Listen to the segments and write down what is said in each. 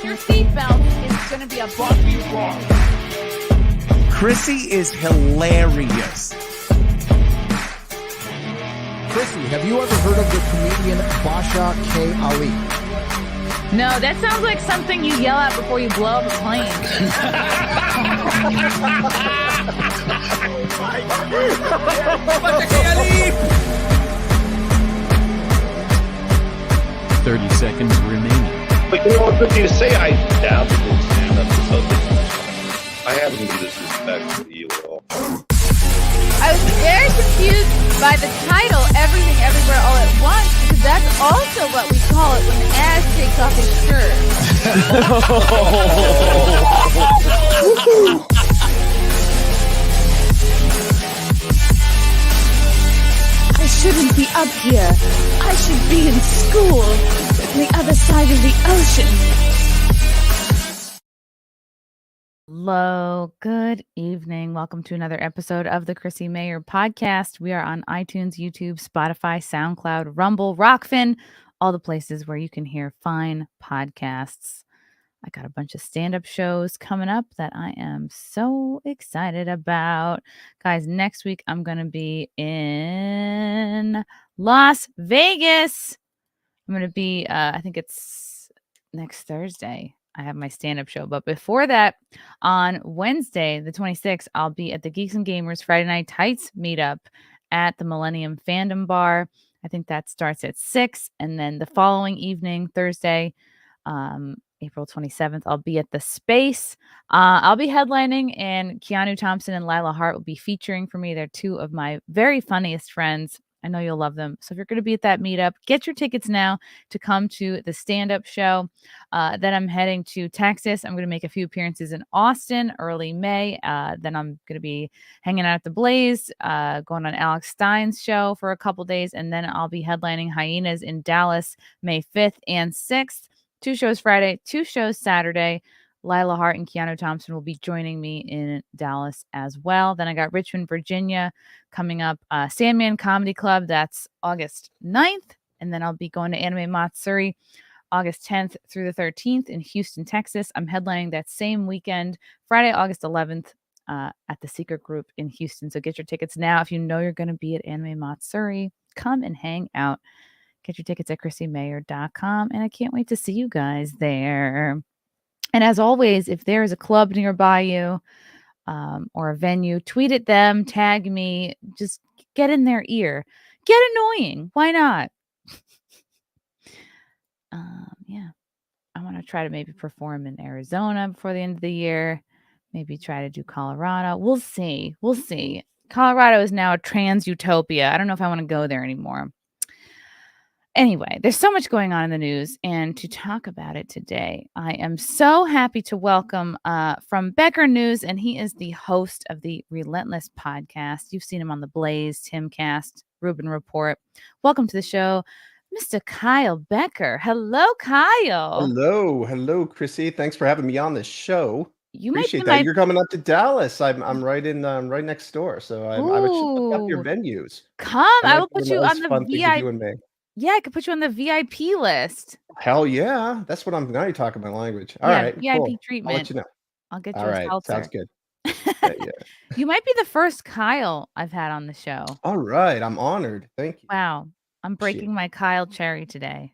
your seatbelt. It's going to be a bumpy ride. Chrissie is hilarious. Chrissie, have you ever heard of the comedian Basha K. Ali? No, that sounds like something you yell out before you blow up a plane. 30 seconds remaining. But you know what, good to say I dabbled in stand-up for something. I haven't been disrespectful to you at all. I was very confused by the title, Everything Everywhere All at Once, because that's also what we call it when Ash takes off his shirt. I shouldn't be up here. I should be in school on the other side of the ocean. Hello, good evening. Welcome to another episode of the Chrissie Mayr podcast. We are on iTunes, YouTube, Spotify, SoundCloud, Rumble, Rockfin, all the places where you can hear fine podcasts. I got a bunch of stand-up shows coming up that I am so excited about. Guys, next week I'm going to be in Las Vegas. I'm going to be, I think it's next Thursday. I have my stand-up show. But before that, on Wednesday, the 26th, I'll be at the Geeks and Gamers Friday Night Tights meetup at the Millennium Fandom Bar. I think that starts at 6. And then the following evening, Thursday, April 27th, I'll be at the Space. I'll be headlining, and Keanu Thompson and Lila Hart will be featuring for me. They're two of my very funniest friends. I know you'll love them. So if you're going to be at that meetup, get your tickets now to come to the stand-up show. Then I'm heading to Texas. I'm going to make a few appearances in Austin early May. Then I'm going to be hanging out at the Blaze, going on Alex Stein's show for a couple days. And then I'll be headlining Hyenas in Dallas May 5th and 6th. 2 shows Friday, 2 shows Saturday. Lila Hart and Keanu Thompson will be joining me in Dallas as well. Then I got Richmond, Virginia coming up. Sandman Comedy Club, that's August 9th. And then I'll be going to Anime Matsuri August 10th through the 13th in Houston, Texas. I'm headlining that same weekend, Friday, August 11th at the Secret Group in Houston. So get your tickets now. If you know you're going to be at Anime Matsuri, come and hang out. Get your tickets at chrissiemayr.com. And I can't wait to see you guys there. And as always, if there is a club nearby you or a venue, tweet at them, tag me, just get in their ear. Get annoying. Why not? Yeah. I want to try to maybe perform in Arizona before the end of the year. Maybe try to do Colorado. We'll see. We'll see. Colorado is now a trans utopia. I don't know if I want to go there anymore. Anyway, there's so much going on in the news, and to talk about it today, I am so happy to welcome from Becker News, and he is the host of the Relentless podcast. You've seen him on The Blaze, Timcast, Rubin Report. Welcome to the show, Mr. Kyle Becker. Hello, Kyle. Hello, Chrissie. Thanks for having me on this show. You might be Appreciate that. You're coming up to Dallas. I'm right in right next door, so I should look up your venues. Come, I will put you on the VIP. Yeah, I could put you on the VIP list. Hell yeah. That's what I'm now. You're talking my language. All right. VIP Cool. treatment. I'll let you know. I'll get you All a right. seltzer. Sounds good. Yeah. You might be the first Kyle I've had on the show. All right. I'm honored. Thank you. Wow. I'm breaking my Kyle cherry today.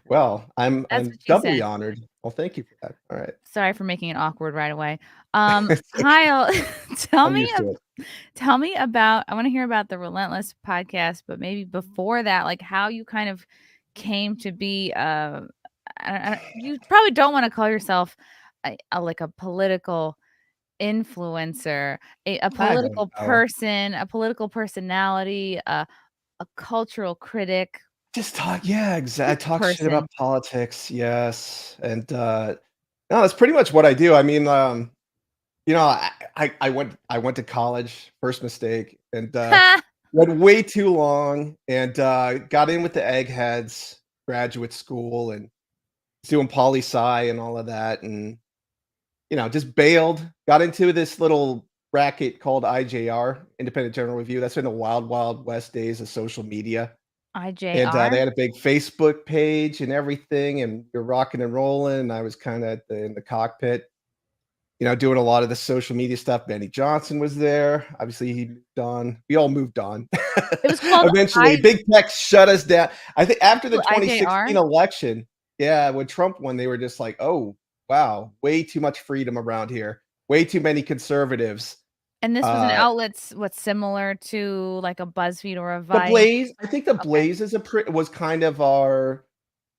Well, I'm doubly said. Honored. Well, thank you for that. All right. Sorry for making it awkward right away. Kyle, tell me about, I want to hear about the Relentless podcast, but maybe before that, like how you kind of came to be, you probably don't want to call yourself like a political influencer, a political person, a political personality, a cultural critic. Just talk, yeah, exactly. I talk shit about politics, yes, and no, that's pretty much what I do. I mean, you know, I went to college, first mistake, and went way too long, and got in with the eggheads, graduate school, and doing poli sci and all of that, and you know, just bailed. Got into this little racket called IJR, Independent Journal Review. That's in the wild, wild west days of social media. And they IJR? had a big Facebook page and everything, and we are rocking and rolling. And I was kind of in the cockpit, doing a lot of the social media stuff. Benny Johnson was there. Obviously, he moved on. We all moved on. It was called Eventually, big tech shut us down. I think after the 2016 IJR? election, yeah, when Trump won, they were just like, "Oh, wow, way too much freedom around here. Way too many conservatives." And this was an Uh, outlet what's similar to like a BuzzFeed or a the Vice? Blaze, I think the Okay, Blaze was kind of our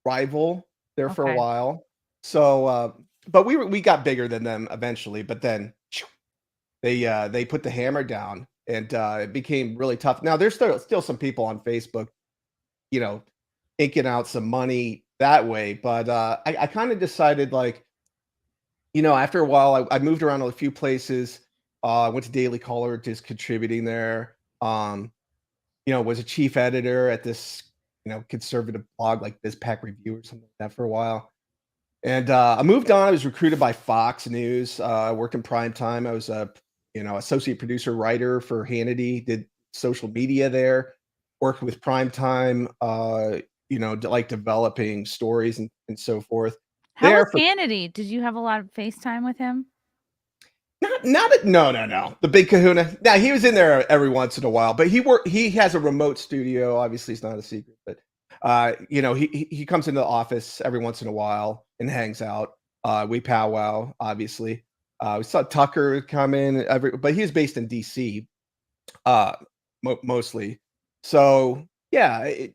rival there for a okay. while. So, but we got bigger than them eventually. But then they put the hammer down, and it became really tough. Now there's still some people on Facebook, you know, inking out some money that way. But I kind of decided, like, after a while, I moved around a few places. I went to Daily Caller, just contributing there. Was a chief editor at this, conservative blog like BizPack Review or something like that for a while. And I moved on. I was recruited by Fox News. I worked in prime time. I was a, associate producer writer for Hannity. Did social media there. Worked with prime time. Like developing stories and so forth. How was There for Hannity? Did you have a lot of FaceTime with him? no. The big kahuna. Now he was in there every once in a while, but he has a remote studio. Obviously, it's not a secret, but he comes into the office every once in a while and hangs out. We powwow, obviously. We saw Tucker come in but he's based in DC, mostly. So yeah, he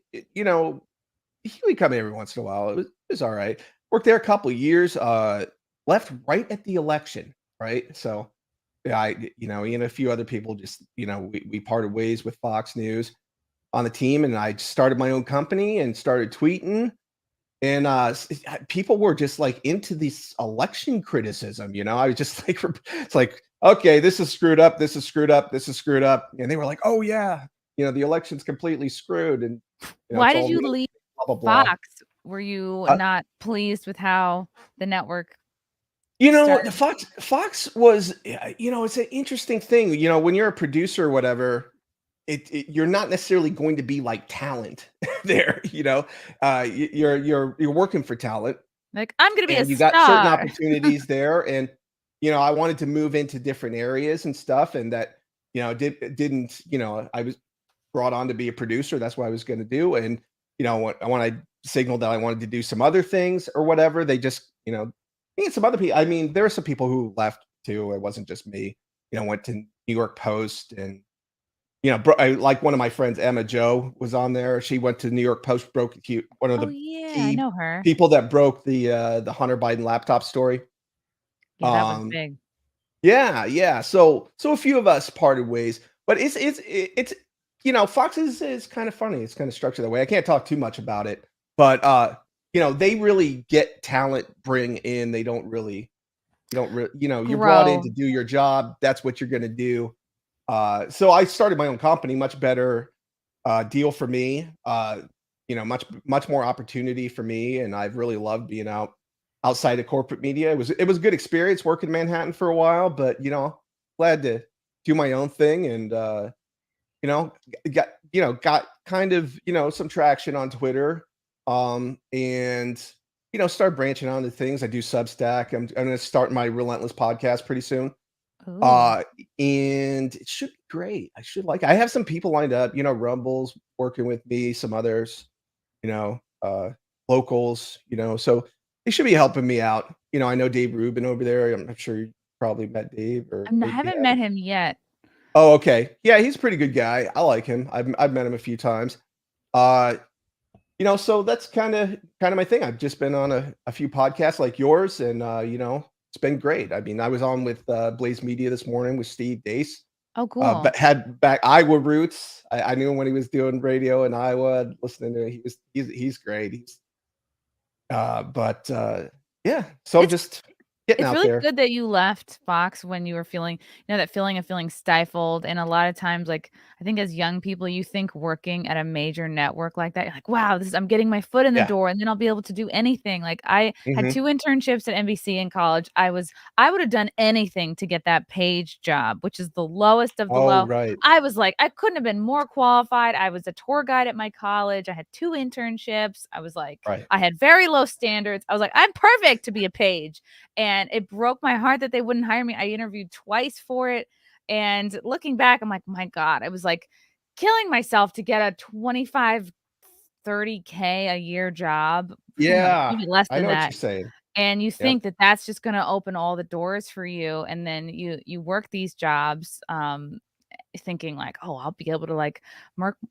would come in every once in a while. It was all right. Worked there a couple of years. Left right at the election. Right. So, yeah, a few other people just, we parted ways with Fox News on the team, and I started my own company and started tweeting. And people were just like into this election criticism. I was just like, it's like, okay, this is screwed up. This is screwed up. This is screwed up. And they were like, oh, yeah, the election's completely screwed. And, Why it's did all you real, leave blah, blah, blah. Fox? Were you Uh, not pleased with how the network The started? Fox was, it's an interesting thing. When you're a producer or whatever, you're not necessarily going to be like talent there. You're working for talent, Like, I'm gonna be a and you got certain star. opportunities there. And I wanted to move into different areas and stuff, and that didn't. I was brought on to be a producer. That's what I was going to do. And when I signaled that I wanted to do some other things or whatever, they just me and some other people. I mean, there were some people who left too. It wasn't just me. Went to New York Post, and like one of my friends, Emma Joe, was on there. She went to New York Post, broke one of Oh the yeah, I key know her. people that broke the Hunter Biden laptop story. Yeah, that was Um, big. yeah. So a few of us parted ways, but it's Fox is kind of funny. It's kind of structured that way. I can't talk too much about it, but they really get talent bring in. They don't really, you're brought in Grow. to do your job. That's what you're going to do. So I started my own company, much better deal for me. Much more opportunity for me, and I've really loved being outside of corporate media. It was a good experience working in Manhattan for a while, but glad to do my own thing, and got kind of some traction on Twitter, and start branching out into things. I do Substack. I'm going to start my Relentless podcast pretty soon. Ooh. And it should be great. I have some people lined up, Rumble's working with me, some others, locals, so they should be helping me out. I know Dave Rubin over there. I'm sure you probably met Dave or I maybe you haven't met haven't. him yet. Oh, okay. Yeah, he's a pretty good guy. I like him. I've met him a few times. Uh, so that's kind of my thing. I've just been on a few podcasts like yours, and it's been great. I mean, I was on with Blaze Media this morning with Steve Dace. Oh, cool. But had back Iowa roots. I knew him when he was doing radio in Iowa, listening to him. He's great. Yeah. So It's just getting It's out really there. good that you left Fox when you were feeling, that feeling of feeling stifled. And a lot of times, like, I think as young people, you think working at a major network like that, you're like, wow, I'm getting my foot in the Yeah. door and then I'll be able to do anything. Like I had Hmm. 2 internships at NBC in college. I would have done anything to get that page job, which is the lowest of the Oh, low. right. I was like, I couldn't have been more qualified. I was a tour guide at my college. I had 2 internships. I was like, Right. I had very low standards. I was like, I'm perfect to be a page. And it broke my heart that they wouldn't hire me. I interviewed twice for it, and looking back, I'm like, "My God," I was, like, killing myself to get a 25, 30K a year job, Yeah. maybe less I than know what that, you're saying. and you Yep. think that that's just gonna open all the doors for you, and then you work these jobs, thinking like, "Oh, I'll be able to, like,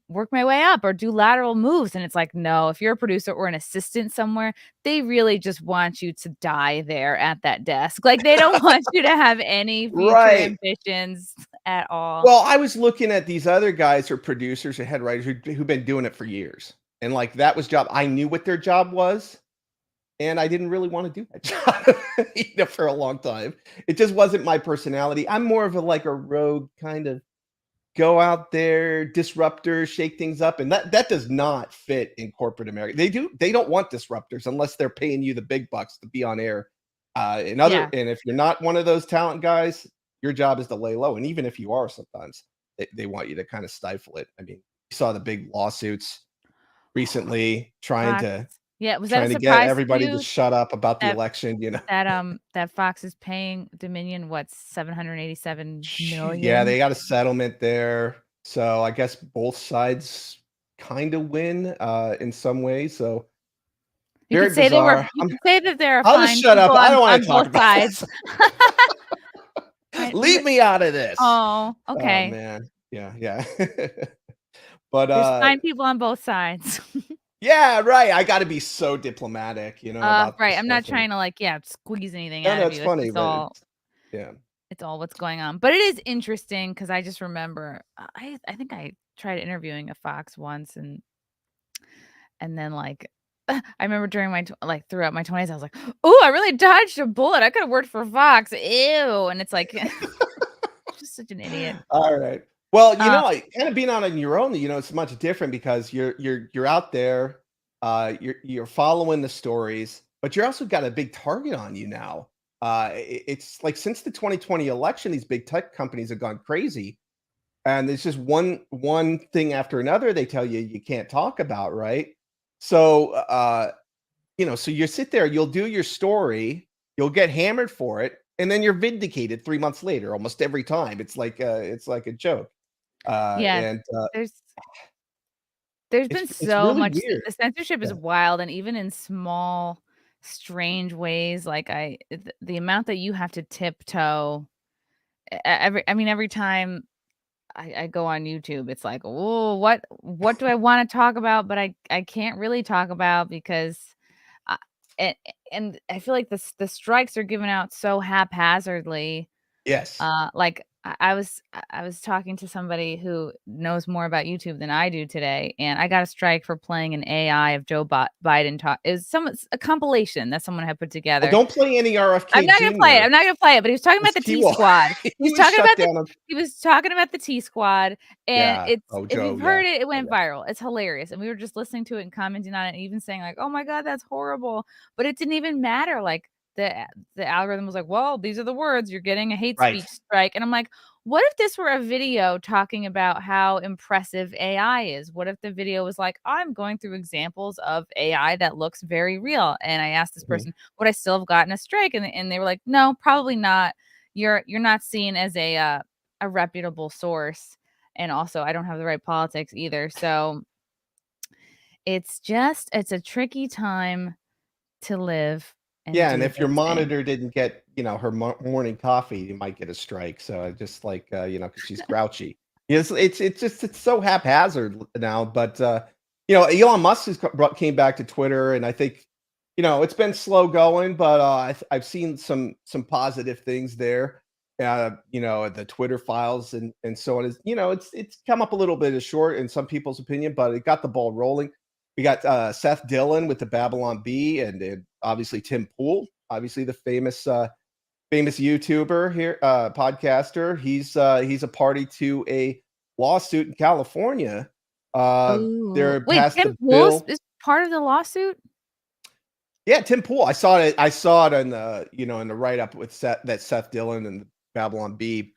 work my way up or do lateral moves," and it's like, no, if you're a producer or an assistant somewhere, they really just want you to die there at that desk. Like, they don't want you to have any future Right. ambitions at all. Well, I was looking at these other guys or producers or head writers who've been doing it for years. And like that was job. I knew what their job was. And I didn't really want to do that job for a long time. It just wasn't my personality. I'm more of a like a rogue kind of go out there, disruptor, shake things up. And that does not fit in corporate America. They don't want disruptors unless they're paying you the big bucks to be on air. Yeah. And if you're not one of those talent guys, your job is to lay low. And even if you are, sometimes they want you to kind of stifle it. I mean, you saw the big lawsuits recently Fox. Yeah, was that a trying to get surprise to everybody to you shut up about the that election, you know? that Fox is paying Dominion, what, 787 Yeah, they million? got a settlement there. So I guess both sides kind of win in some ways. So You very could say they were bizarre. you could say that there are I'll just fine shut up. people I don't want on to talk both about sides. this. I Leave me out of this. Oh, Oh okay. man. Yeah, yeah. But There's fine people on both sides. yeah, right. I got to be so diplomatic, about Right, this I'm whole not thing. trying to, like, yeah, squeeze anything No, out no, of it's you. It's funny, just but all yeah. it's all what's going on. But it is interesting because I just remember I think I tried interviewing a Fox once and then, like, I remember during my throughout my 20s, I was like, "Ooh, I really dodged a bullet. I could have worked for Fox. Ew." And it's like, just such an idiot. All right. Well, Uh, kind of being out on your own, it's much different because you're out there, you're following the stories, but you're also got a big target on you now. It's like since the 2020 election, these big tech companies have gone crazy, and it's just one thing after another they tell you you can't talk about, right? So, so you sit there, you'll do your story, you'll get hammered for it, and then you're vindicated 3 months later almost every time. It's like a joke. yeah, And there's There's been it's so really much weird. the censorship is Yeah. wild, and even in small, strange ways, like, the amount that you have to tiptoe every time I go on YouTube, it's like, "Oh, what do I wanna talk about?" But I can't really talk about because I and and I feel like the strikes are given out so haphazardly. Yes. Like, I was talking to somebody who knows more about YouTube than I do today, and I got a strike for playing an AI of Joe Biden talk it was a compilation that someone had put Well, together. don't play any I'm RFK not gonna play it, Jr. I'm not gonna play it, but he was talking about 'Cause the he T will Squad. he was shut down on He was talking about the T Squad, and yeah. it's Oh, if Joe, you've yeah. heard it, it Yeah, went yeah. viral. It's hilarious, and we were just listening to it and commenting on it and even saying like, "Oh my god, that's horrible." But it didn't even matter, like, the algorithm was like, "Well, these are the words, you're getting a hate Right. speech strike," and I'm like, "What if this were a video talking about how impressive AI is? What if the video was like, I'm going through examples of AI that looks very real?" And I asked this Mhm. person, "Would I still have gotten a strike?" And they were like, "No, probably not. You're not seen as a reputable source, and also I don't have the right politics either." So it's a tricky time to live and Yeah, and do if your those things. monitor didn't get, her morning coffee, you might get a strike. So just like, because she's grouchy. Yes, it's so haphazard now. But Elon Musk came back to Twitter, and I think, it's been slow going, but I've seen some positive things there. The Twitter files and so on is, it's come up a little bit short in some people's opinion, but it got the ball rolling. We got Seth Dillon with the Babylon Bee, and obviously Tim Pool, obviously the famous famous YouTuber here, podcaster. He's a party to a lawsuit in California. Ooh. They're Wait, passed Tim the Pool bill. is part of the lawsuit? Yeah, Tim Pool. I saw it. I saw it in the in the write up with Seth Dillon and Babylon B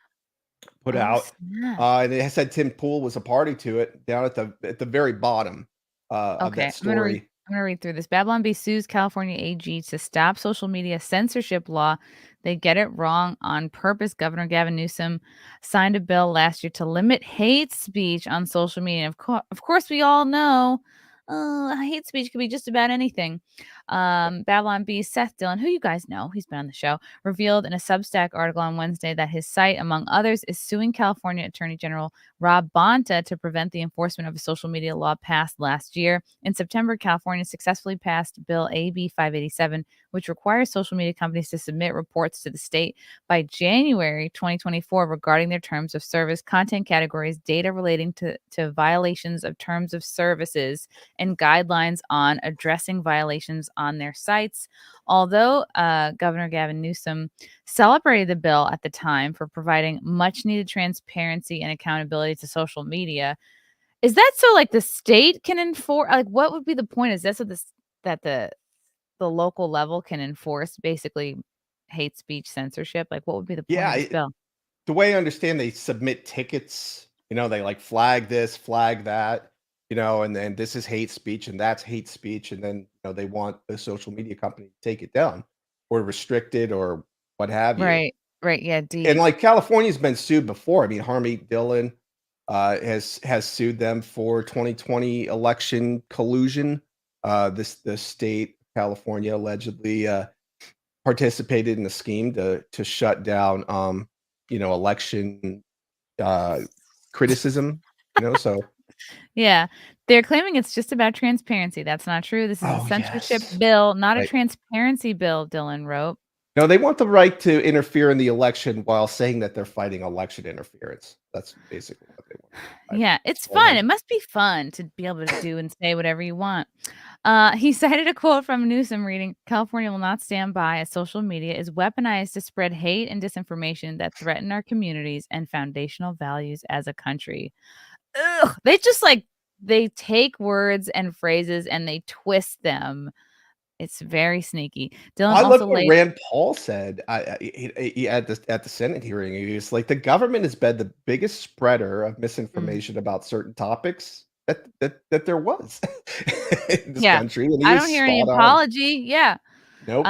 put Oh, out, snap. and it said Tim Pool was a party to it down at the very bottom of Okay, that story. I'm gonna read through this. Babylon Bee sues California AG to stop social media censorship law. They get it wrong on purpose. Governor Gavin Newsom signed a bill last year to limit hate speech on social media. Of course, we all know hate speech could be just about anything. Babylon Bee Seth Dillon, who you guys know, he's been on the show, revealed in a Substack article on Wednesday that his site, among others, is suing California Attorney General Rob Bonta to prevent the enforcement of a social media law passed last year. In September, California successfully passed Bill AB 587, which requires social media companies to submit reports to the state by January 2024 regarding their terms of service, content categories, data relating to violations of terms of services, and guidelines on addressing violations on their sites. Although Governor Gavin Newsom celebrated the bill at the time for providing much needed transparency and accountability to social media, is that so like the state can enforce? Like, what would be the point? Is that so that the local level can enforce basically hate speech censorship? Like, what would be the point of Yeah, this bill? the way I understand, they submit tickets. They like flag this, flag that. And then this is hate speech and that's hate speech, and then they want the social media company to take it down or restrict it or what have you. Right. Yeah. And Deep. like California's been sued before. I mean, Harmeet Dillon has sued them for 2020 election collusion. The state of California allegedly participated in a scheme to shut down election criticism. So Yeah. They're claiming it's just about transparency. That's not true. This is a oh censorship yes, bill, not a right. transparency bill, Dylan wrote. No, they want the right to interfere in the election while saying that they're fighting election interference. That's basically what they want. Yeah, it's Well, fun. It must be fun to be able to do and say whatever you want. He cited a quote from Newsom reading, California will not stand by as social media is weaponized to spread hate and disinformation that threaten our communities and foundational values as a country. Ugh, they just they take words and phrases and they twist them. It's very sneaky. Dylan I love also what laid Rand Paul said he at the Senate hearing. He was like, the government has been the biggest spreader of misinformation about certain topics that there was in this yeah, country, and he I was don't hear any spot on. apology. Yeah. Nope.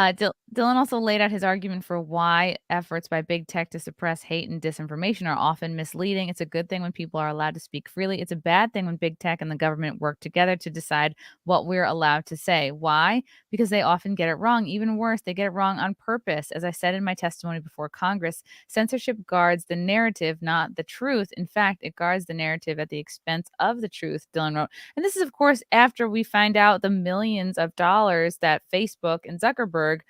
Dylan also laid out his argument for why efforts by big tech to suppress hate and disinformation are often misleading. It's a good thing when people are allowed to speak freely. It's a bad thing when big tech and the government work together to decide what we're allowed to say. Why? Because they often get it wrong. Even worse, they get it wrong on purpose. As I said in my testimony before Congress, censorship guards the narrative, not the truth. In fact, it guards the narrative at the expense of the truth, Dylan wrote. And this is, of course, after we find out the millions of dollars that Facebook and Zuckerberg,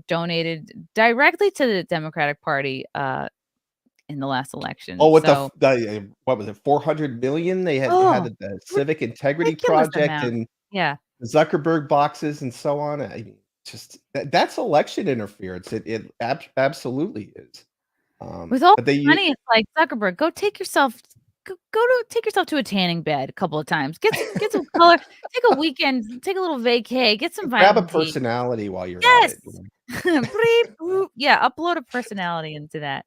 donated directly to the Democratic Party in the last election. Oh, with So, what was it, 400 million? They had oh, the Civic Integrity ridiculous Project amount. and Yeah. the Zuckerberg boxes and so on. I mean, just that's election interference. It absolutely is. With all But the money, it's like, Zuckerberg, go take yourself to a tanning bed a couple of times. Get some color. Take a weekend. Take a little vacay. Get some grab a vitamin D. personality while you're at Yes. it. Bleep, bloop. Yeah, upload a personality into that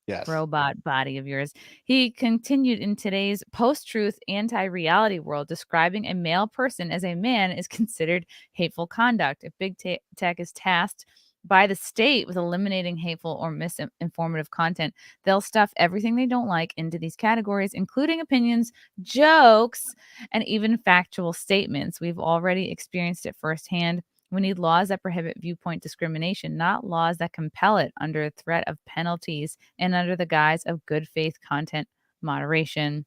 Yes. robot body of yours. He continued, in today's post-truth anti-reality world, describing a male person as a man is considered hateful conduct. If big tech is tasked by the state with eliminating hateful or misinformative content, they'll stuff everything they don't like into these categories, including opinions, jokes, and even factual statements. We've already experienced it firsthand. We need laws that prohibit viewpoint discrimination, not laws that compel it under threat of penalties and under the guise of good faith content moderation.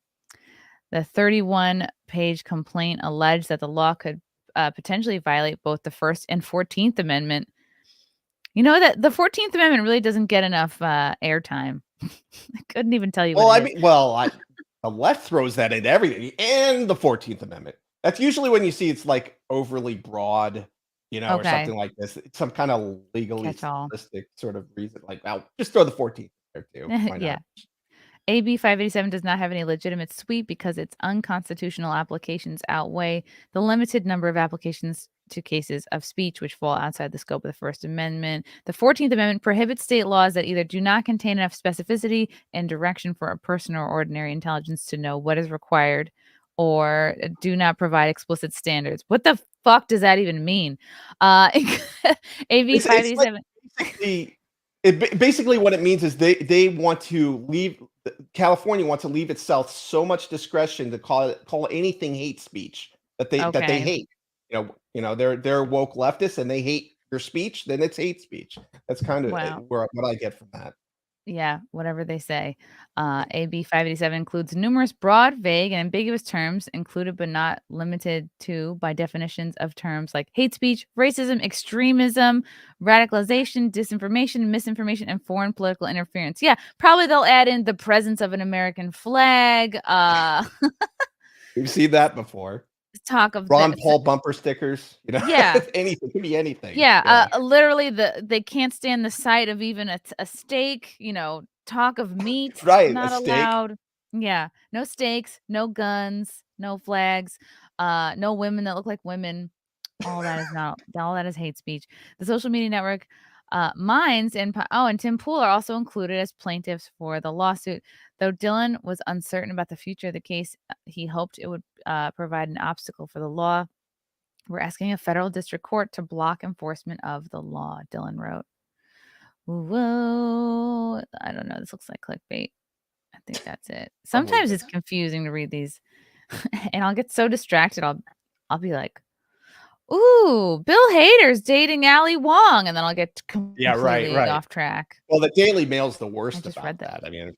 The 31-page complaint alleged that the law could potentially violate both the First and 14th Amendment. You know that the 14th Amendment really doesn't get enough airtime. I couldn't even tell you Well, what I it is. mean, the left throws that in everything, and the 14th Amendment. That's usually when you see it's like overly broad, or Okay. something like this. It's some kind of Catch all. legalistic sort of reason. Like, I'll just throw the 14th there too. Why Yeah. not? AB 587 does not have any legitimate sweep because its unconstitutional applications outweigh the limited number of applications to cases of speech which fall outside the scope of the First Amendment. The 14th Amendment prohibits state laws that either do not contain enough specificity and direction for a person or ordinary intelligence to know what is required or do not provide explicit standards. What the fuck does that even mean? AB It's like 587. basically what it means is they want to leave. California wants to leave itself so much discretion to call anything hate speech that they Okay. hate. They're woke leftists and they hate your speech. Then it's hate speech. That's kind of Wow. what I get from that. Yeah, whatever they say. AB 587 includes numerous broad, vague, and ambiguous terms, included but not limited to by definitions of terms like hate speech, racism, extremism, radicalization, disinformation, misinformation, and foreign political interference. Yeah, probably they'll add in the presence of an American flag, We've seen that before. talk of Ron the Paul bumper stickers. yeah. Anything, could be anything. Yeah, literally they can't stand the sight of even a steak, talk of meat, Right, a not steak. allowed. Yeah, no steaks, no guns, no flags, no women that look like women. All that is hate speech. The social media network Minds and Tim Pool are also included as plaintiffs for the lawsuit. Though Dillon was uncertain about the future of the case, he hoped it would provide an obstacle for the law. We're asking a federal district court to block enforcement of the law, Dillon wrote. Whoa. I don't know. This looks like clickbait. I think that's it. Sometimes it's confusing to read these. And I'll get so distracted. I'll be like, ooh, Bill Hader's dating Ali Wong. And then I'll get completely right. off track. Well, the Daily Mail's the I worst just about read that. that. I mean,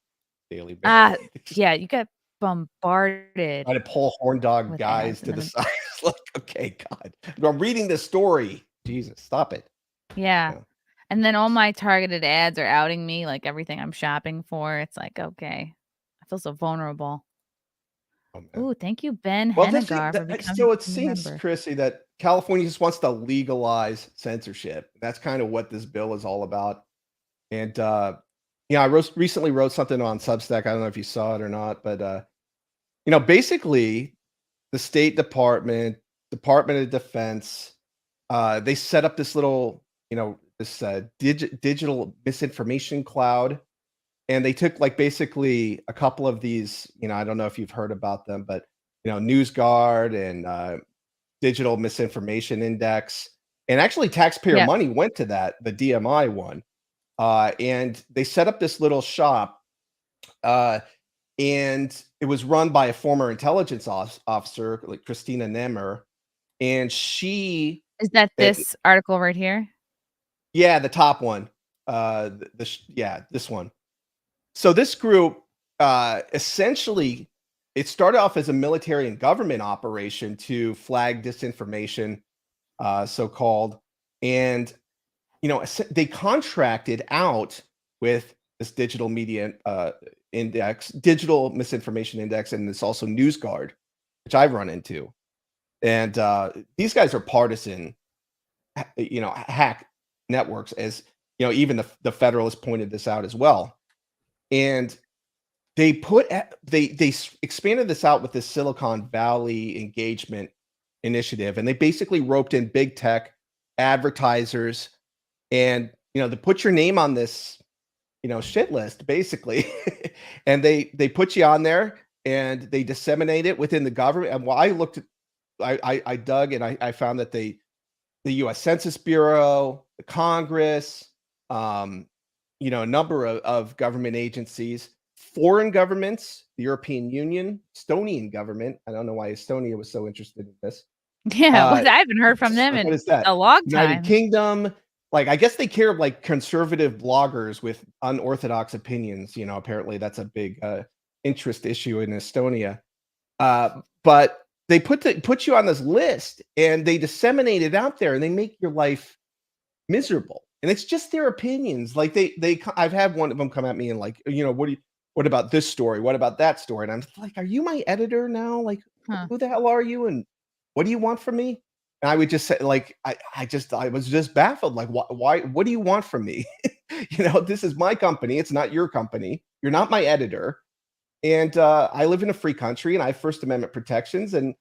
Daily Mail. Yeah, you get bombarded. Try to pull horn dog with guys ads to and the then- side. It's like, okay, God, I'm reading this story. Jesus, stop it. Yeah. Yeah. And then all my targeted ads are outing me, like everything I'm shopping for. It's like, okay, I feel so vulnerable. Oh, man. Ooh, thank you, Ben Well, Hennigar, for becoming so it a seems, member. Chrissy, that California just wants to legalize censorship. That's kind of what this bill is all about. And I recently wrote something on Substack. I don't know if you saw it or not, but basically, the State Department of Defense, they set up this little, this digital misinformation cloud, and they took like basically a couple of these, I don't know if you've heard about them, but NewsGuard and Digital Misinformation Index, and actually taxpayer money went to that, the DMI one, and they set up this little shop, and it was run by a former intelligence officer, like Christina Nemmer, and she Is that this article right here? Yeah, the top one. This one. So this group, essentially, it started off as a military and government operation to flag disinformation, so-called, and they contracted out with this digital media index, digital misinformation index, and it's also NewsGuard, which I've run into, and these guys are partisan, hack networks, as even the Federalists pointed this out as well. And they expanded this out with this Silicon Valley engagement initiative, and they basically roped in big tech, advertisers, and to put your name on this shit list, basically. And they put you on there, and they disseminate it within the government. And while I dug, and I found that the U.S. Census Bureau, the Congress, a number of government agencies, foreign governments, the European Union, Estonian government. I don't know why Estonia was so interested in this. Yeah, I haven't heard from them what in is that? a long United time. Kingdom. Like, I guess they care of like conservative bloggers with unorthodox opinions. Apparently that's a big interest issue in Estonia. But they put you on this list, and they disseminate it out there, and they make your life miserable. And it's just their opinions. Like I've had one of them come at me and like, what about this story? What about that story? And I'm like, are you my editor now? Like, who the hell are you? And what do you want from me? And I would just say, like, I was just baffled. Like, why, what do you want from me? This is my company. It's not your company. You're not my editor. And I live in a free country and I have First Amendment protections. And,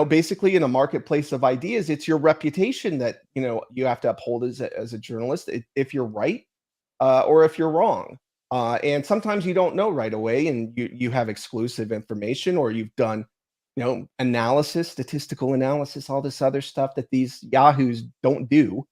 basically in a marketplace of ideas, it's your reputation that, you have to uphold as a journalist, if you're right or if you're wrong. And sometimes you don't know right away and you have exclusive information, or you've done, analysis, statistical analysis, all this other stuff that these yahoos don't do.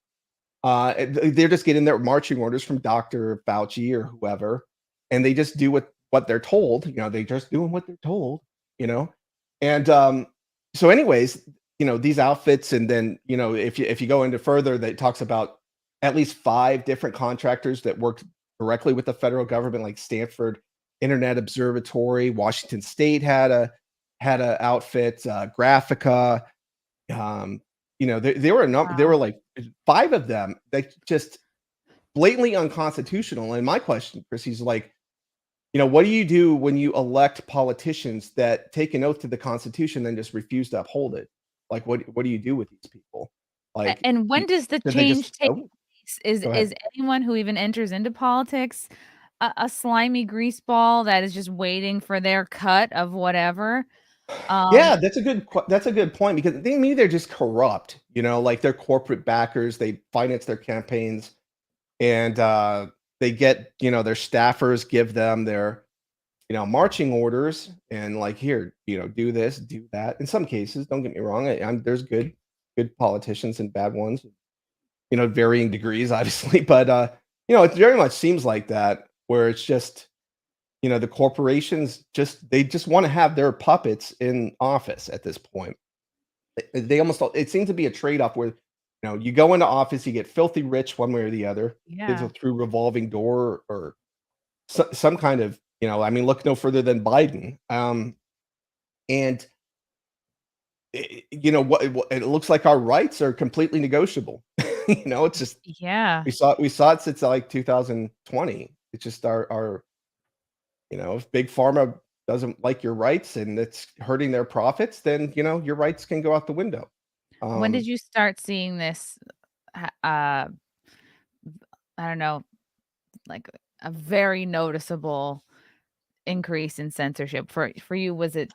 They're just getting their marching orders from Dr. Fauci or whoever, and they just do what they're told. They just doing what they're told. And so, anyways, these outfits, and then if you go into further, that talks about at least 5 different contractors that work directly with the federal government, like Stanford Internet Observatory, Washington State had a outfit, Graphica. There were a number. There were like 5 of them that just blatantly unconstitutional. And my question, Chrissy, is like, what do you do when you elect politicians that take an oath to the Constitution then just refuse to uphold it? Like, what do you do with these people? Like, and when does the did they change just take go place? Is ahead. anyone who even enters into politics a slimy greaseball that is just waiting for their cut of whatever? Yeah, that's a good point, because they're just corrupt. Like, they're corporate backers. They finance their campaigns, and they get their staffers give them their marching orders, and like, here, do this, do that. In some cases, don't get me wrong, there's good politicians and bad ones, varying degrees, obviously, but it very much seems like that, where it's just the corporations they just want to have their puppets in office at this point. They almost, it seems to be a trade-off where you go into office, you get filthy rich one way or the other, Yeah. either through revolving door or some kind of, look no further than Biden. And what it looks like our rights are completely negotiable. It's just, Yeah. we saw it since like 2020. It's just our if Big Pharma doesn't like your rights and it's hurting their profits, then your rights can go out the window. When did you start seeing this? I don't know, like a very noticeable increase in censorship for you. Was it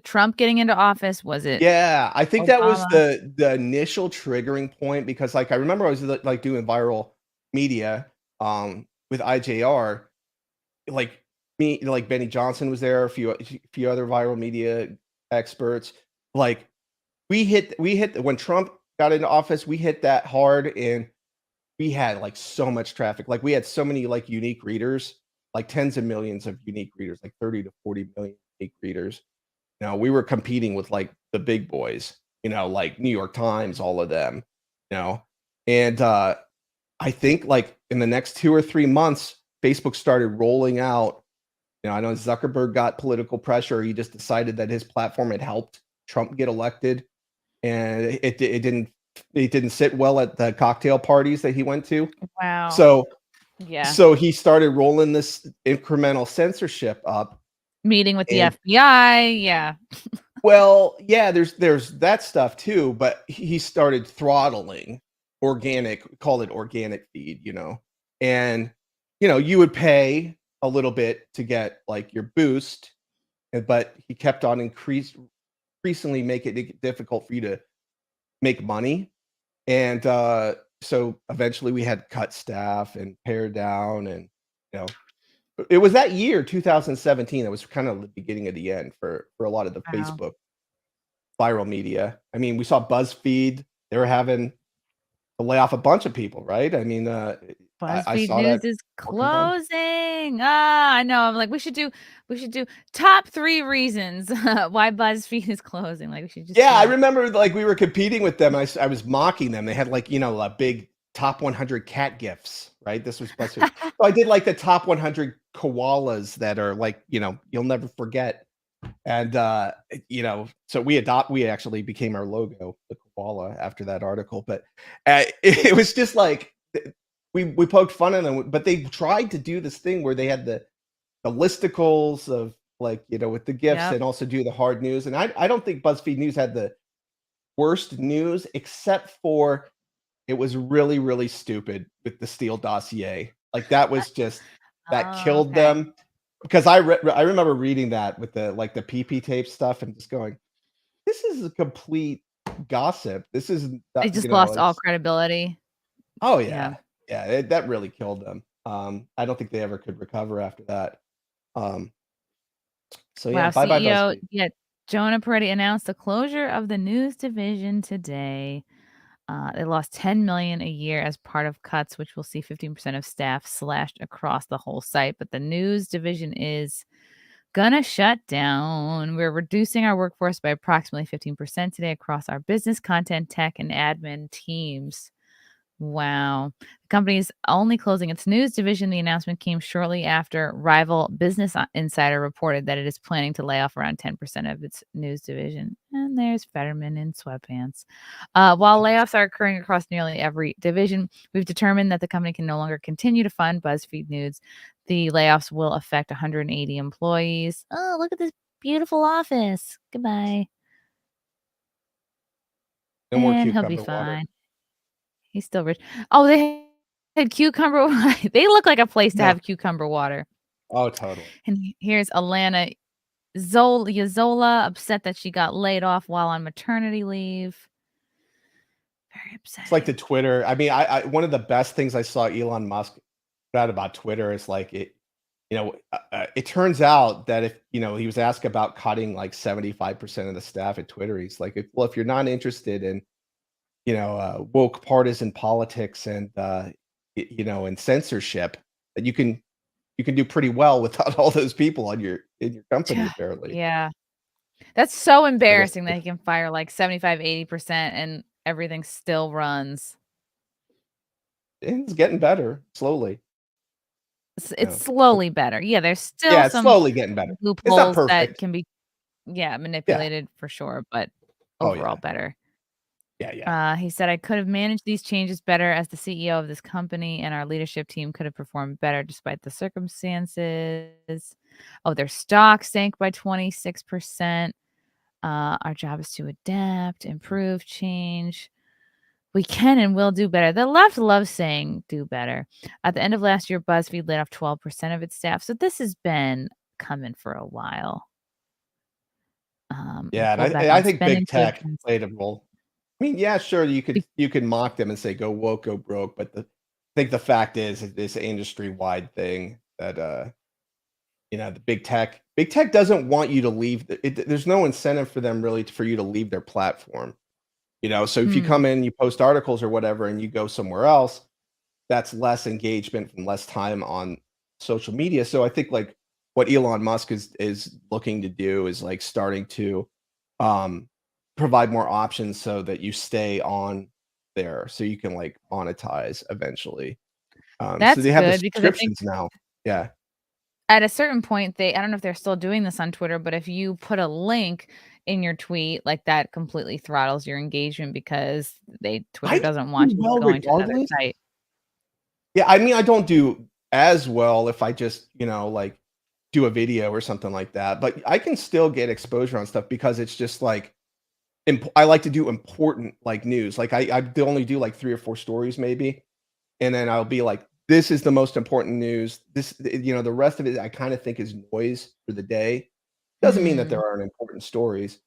Trump getting into office? Was it Yeah, I think that was Obama? the initial triggering point, because like I remember I was like doing viral media with IJR, like me, like Benny Johnson was there, a few other viral media experts. Like, we hit when Trump got into office, we hit that hard, and we had like so much traffic. Like, we had so many like unique readers, like tens of millions of unique readers, like 30 to 40 million unique readers. We were competing with like the big boys, like New York Times, all of them, and I think like in the next 2 or 3 months, Facebook started rolling out. I know Zuckerberg got political pressure. He just decided that his platform had helped Trump get elected, and it didn't sit well at the cocktail parties that he went to. Wow. So Yeah. he started rolling this incremental censorship up. Meeting with the And FBI. Yeah. well, yeah, there's that stuff too, but he started throttling call it organic feed, and you would pay a little bit to get like your boost, but he kept on increasingly making it difficult for you to make money. And so eventually we had cut staff and pare down, and it was that year 2017 that was kind of the beginning of the end for a lot of the Wow. Facebook viral media. We saw BuzzFeed, they were having to lay off a bunch of people, right? I BuzzFeed saw News that is working down. closing. I know. I'm like, we should do top 3 reasons why BuzzFeed is closing. Like, we should just Yeah, do I that. remember like we were competing with them. I was mocking them. They had like, a big top 100 cat gifs, right? This was BuzzFeed. So I did like the top 100 koalas that are like, you'll never forget. And so we actually became our logo, the koala, after that article. But it was just like we poked fun at them, but they tried to do this thing where they had the listicles of like, with the gifts, Yep. and also do the hard news. And I don't think BuzzFeed News had the worst news, except for it was really, really stupid with the Steele dossier. Like that was just that Oh, killed okay. them because I remember reading that with the like the PP tape stuff and just going, this is a complete gossip. This is They not, just lost all credibility. oh Yeah. yeah, that really killed them. I don't think they ever could recover after that. Um, so yeah, Wow. bye bye CEO, BuzzFeed. yeah, Jonah Peretti announced the closure of the news division today. They lost 10 million a year as part of cuts, which will see 15% of staff slashed across the whole site. But the news division is gonna shut down. We're reducing our workforce by approximately 15% today across our business, content, tech, and admin teams. Wow. The company's only closing its news division. The announcement came shortly after rival Business Insider reported that it is planning to lay off around 10% of its news division. And there's Fetterman in sweatpants. While layoffs are occurring across nearly every division, we've determined that the company can no longer continue to fund BuzzFeed News. The layoffs will affect 180 employees. Oh, look at this beautiful office. Goodbye. No more And he'll be cucumber water. fine. He's still rich. Oh, they had cucumber. They look like a place to Yeah. have cucumber water. Oh, totally. And here's Alana Yozola, upset that she got laid off while on maternity leave. Very It's like upsetting. the Twitter. I mean, I one of the best things I saw Elon Musk put out about Twitter is like it. It turns out that if he was asked about cutting like 75% of the staff at Twitter, he's like, well, if you're not interested in woke partisan politics and and censorship, that you can do pretty well without all those people in your company apparently. Yeah. That's so I guess embarrassing that he can fire like 75, 80% and everything still runs. it's getting better slowly. It's slowly better. Yeah, there's still Yeah, it's some slowly getting better. It's not loopholes that perfect. can be, Yeah. manipulated for sure, but Oh overall yeah. better. Yeah. He said, I could have managed these changes better as the CEO of this company, and our leadership team could have performed better despite the circumstances. Oh, their stock sank by 26%. Our job is to adapt, improve, change. We can and will do better. The left loves saying do better. At the end of last year, BuzzFeed laid off 12% of its staff. So this has been coming for a while. And Yeah, and pulled back I on think spending big tech savings. played a role. I mean, yeah, sure, Be- you could mock them and say go woke, go broke, but I think the fact is it's an industry-wide thing that the big tech doesn't want you to leave there's no incentive for them really for you to leave their platform. So if you Hmm. come in, you post articles or whatever and you go somewhere else, that's less engagement and less time on social media. So I think like what Elon Musk is looking to do is like starting to um provide more options so that you stay on there so you can like monetize eventually. So That's they have the good because I think subscriptions now. Yeah. at a certain point, I don't know if they're still doing this on Twitter, but if you put a link in your tweet, like that completely throttles your engagement because Twitter I doesn't want do you well going to another regardless. site. Yeah, I mean, I don't do as well if I just, like do a video or something like that, but I can still get exposure on stuff because it's just like I like to do important like news. Like I only do like 3 or 4 stories maybe, and then I'll be like, this is the most important news. The rest of it I kind of think is noise for the day. Doesn't mean that Mm. there aren't important stories.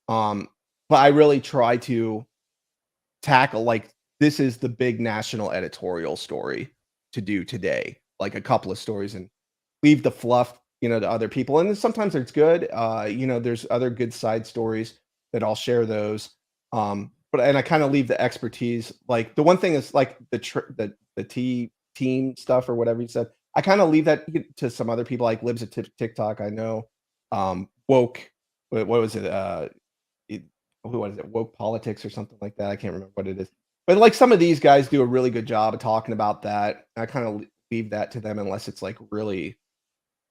Um, but I really try to tackle like this is the big national editorial story to do today, like a couple of stories and leave the fluff, to other people. And then sometimes it's good. There's other good side stories that I'll share those. But I kind of leave the expertise. Like the one thing is like the team stuff or whatever you said. I kind of leave that to some other people like Libs at TikTok. I know woke. What was it? What is it? Woke politics or something like that. I can't remember what it is. But like some of these guys do a really good job of talking about that. I kind of leave that to them unless it's like really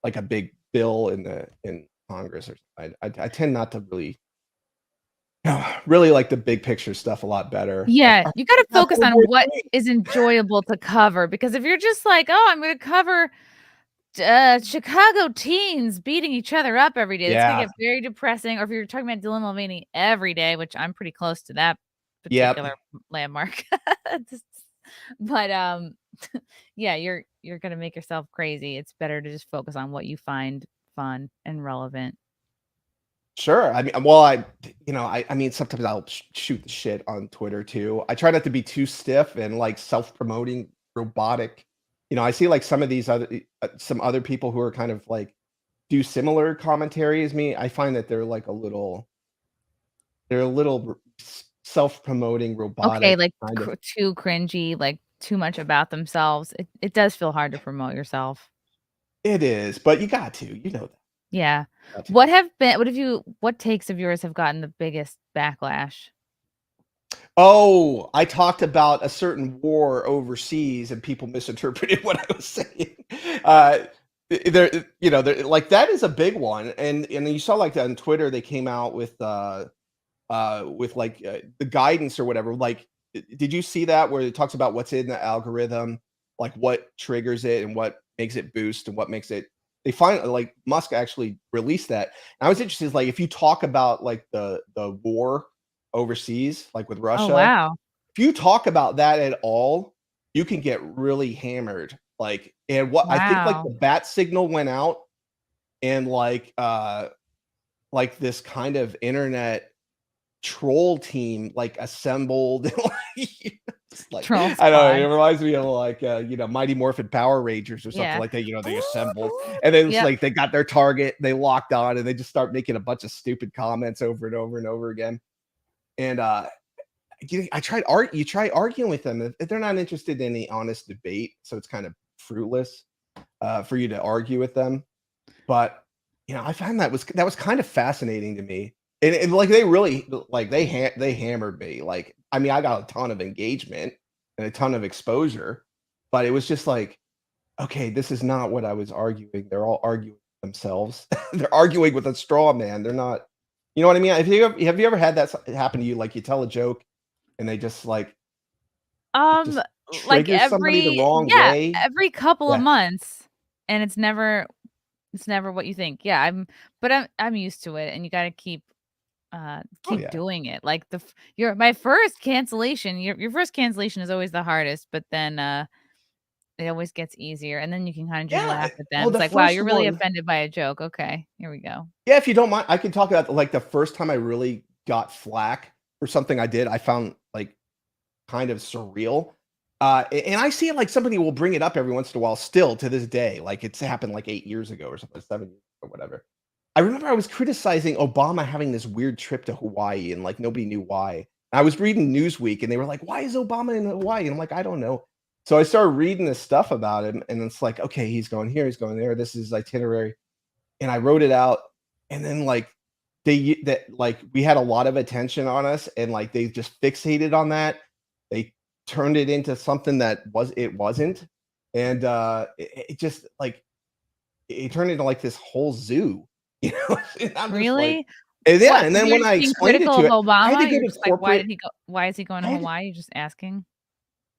like a big bill in Congress or something. I tend not to really really like the big picture stuff a lot better. Like, Yeah, you gotta "Got focus on World what War III." is enjoyable to cover because if you're just like, "Oh, I'm gonna cover, Chicago teens beating each other up every day," that's gonna Yeah. get very depressing, or if you're talking about Dylan Mulvaney every day, which I'm pretty close to that particular landmark. But yeah, you're gonna make yourself crazy. It's better to just focus on what you find fun and relevant. Sure. I mean, well, I mean, sometimes I'll shoot the shit on Twitter too. I try not to be too stiff and like self-promoting, robotic. I see like some of these some other people who are kind of like do similar commentary as me. I find that they're a little self-promoting, Okay, robotic like kind of. too cringy, like too much about themselves. It does feel hard to promote yourself. It is, but you got to, that. Yeah. Got to. What takes of yours have gotten the biggest backlash? Oh, I talked about a certain war overseas and people misinterpreted what I was saying. There, like that is a big one. And you saw like on Twitter, they came out with like the guidance or whatever. Like, did you see that where it talks about what's in the algorithm, like what triggers it and what makes it boost and what makes it, they find like Musk actually released that. And I was interested, like if you talk about like the war overseas, like with Oh, Russia, wow. if you talk about that at all, you can get really hammered. Like, and what I think like Wow. the bat signal went out and like this kind of internet troll team like assembled like Troll I don't know, it squad. reminds me of like Mighty Morphin Power Rangers or something Yeah. like that. They assembled and then it's Yep. like they got their target, they locked on and they just start making a bunch of stupid comments over and over and over again. And I tried you try arguing with them if they're not interested in any honest debate, so it's kind of fruitless for you to argue with them. But I find that was kind of fascinating to me. And like they really like they hammered me. Like, I mean, I got a ton of engagement and a ton of exposure, but it was just like, okay, this is not what I was arguing. They're all arguing themselves. They're arguing with a straw man. They're not, you know what I mean? Have you ever had that happen to you? Like you tell a joke and they just like just Like trigger somebody the wrong way. every couple of Yeah. months, and it's never what you think. Yeah, I'm used to it, and you gotta keep Oh keep yeah. doing it. Like my first cancellation, your first cancellation is always the hardest, but then it always gets easier, and then you can kind of just Yeah. laugh at Well, them. It's the like, wow, first you're really one. offended by a joke. Okay, here we go. Yeah, if you don't mind, I can talk about like the first time I really got flack for something I did. I found like kind of surreal. And I see it like somebody will bring it up every once in a while still to this day. Like it's happened like 8 years ago or something, 7 years or whatever. I remember I was criticizing Obama having this weird trip to Hawaii and like nobody knew why. I was reading Newsweek and they were like, why is Obama in Hawaii? And I'm like, I don't know. So I started reading this stuff about him and it's like, okay, he's going here, he's going there. This is his itinerary. And I wrote it out. And then like we had a lot of attention on us and like they just fixated on that. They turned it into something that wasn't. And it just like it turned into like this whole zoo, and I'm just Really? like, and yeah, What? and So then you're when just I being explained it critical to of it, I had to Obama? go You're to just like, why corporate. did he go? Why is he going to I had Hawaii? You're just asking.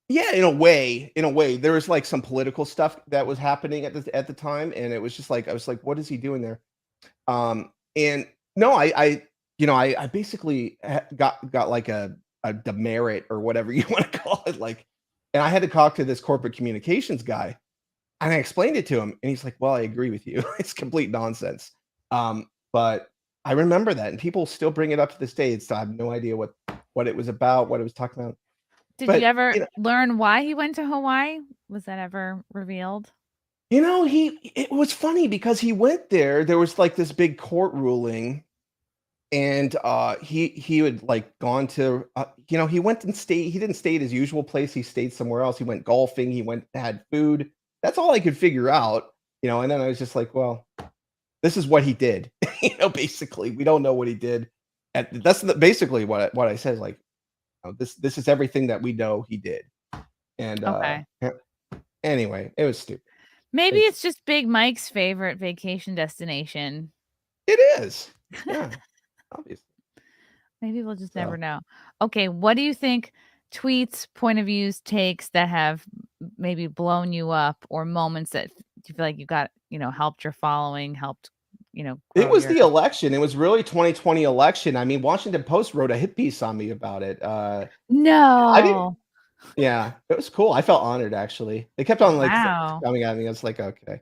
Yeah, in a way, there was like some political stuff that was happening at the time, and it was just like I was like, what is he doing there? And no, I basically got like a demerit or whatever you want to call it, like, and I had to talk to this corporate communications guy, and I explained it to him, and he's like, "Well, I agree with you. It's complete nonsense." But I remember that, and people still bring it up to this day. I have no idea what it was about, what it was talking about. Did you But ever learn why he went to Hawaii? Was that ever revealed? it was funny because he went there. There was like this big court ruling, and he had like gone to he went and stayed. He didn't stay at his usual place. He stayed somewhere else. He went golfing. He went had food. That's all I could figure out. And then I was just like, well, this is what he did. Basically, we don't know what he did. And that's basically what I said. Like, this is everything that we know he did. And Okay. anyway, it was stupid. Maybe it's just Big Mike's favorite vacation destination. It is. Yeah, obviously. Maybe we'll just never know. Okay, what do you think tweets, point of views, takes that have maybe blown you up or moments that you feel like you got, helped your following, helped It grow was the your. election. It was really 2020 election. I mean, Washington Post wrote a hit piece on me about it. I didn't. No. Yeah, it was cool. I felt honored actually. They kept on like Wow. coming at me. I was like, okay.